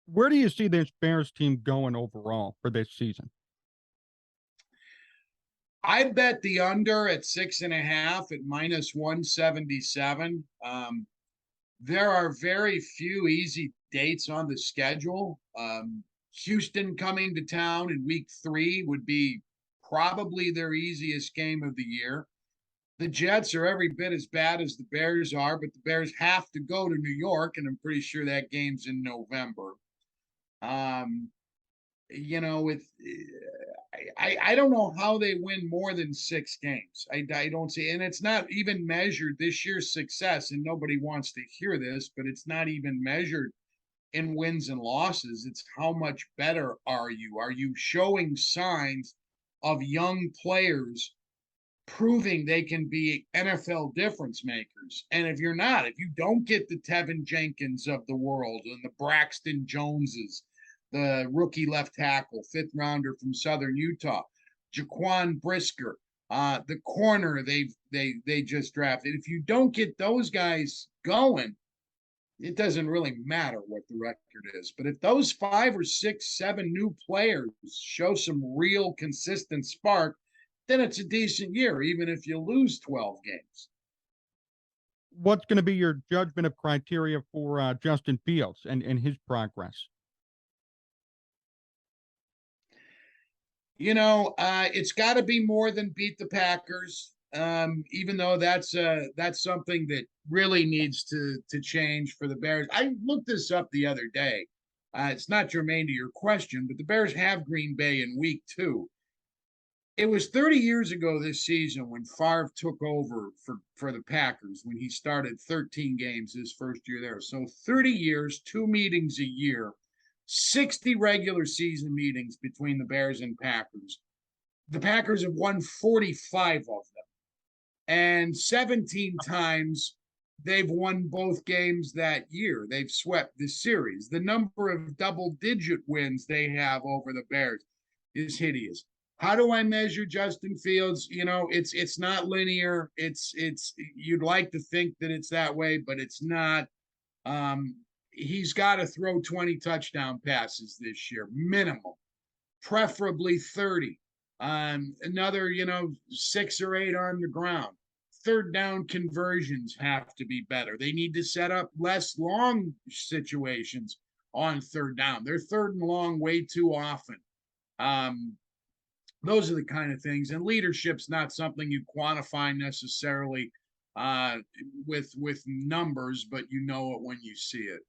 Where do you see this Bears team going overall for this season? I bet the under at 6.5 at minus 177. There are very few easy dates on the schedule. Houston coming to town in week 3 would be probably their easiest game of the year. The Jets are every bit as bad as the Bears are, but the Bears have to go to New York, and I'm pretty sure that game's in November. Um, with I don't know how they win more than 6 games. I don't see, and it's not even measured this year's success. And nobody wants to hear this, but it's not even measured in wins and losses. It's how much better are you? Are you showing signs of young players proving they can be NFL difference makers? And if you're not, if you don't get the Tevin Jenkins of the world and the Braxton Joneses, the rookie left tackle, 5th-rounder from Southern Utah, Jaquan Brisker, the corner they just drafted. If you don't get those guys going, it doesn't really matter what the record is. But if those 5 or 6, 7 new players show some real consistent spark, then it's a decent year, even if you lose 12 games. What's going to be your judgment of criteria for Justin Fields and his progress? It's got to be more than beat the Packers. Even though that's something that really needs to change for the Bears. I looked this up the other day. It's not germane to your question, but the Bears have Green Bay in week 2. It was 30 years ago this season when Favre took over for the Packers, when he started 13 games his first year there. So 30 years, 2 meetings a year, 60 regular season meetings between the Bears and Packers. The Packers have won 45 of them. And 17 times they've won both games that year. They've swept the series. The number of double-digit wins they have over the Bears is hideous. How do I measure Justin Fields? It's not linear. It's you'd like to think that it's that way, but it's not. He's got to throw 20 touchdown passes this year, minimum, preferably 30. Another, 6 or 8 on the ground. Third down conversions have to be better. They need to set up less long situations on third down. They're third and long way too often. Those are the kind of things. And leadership's not something you quantify necessarily with numbers, but you know it when you see it.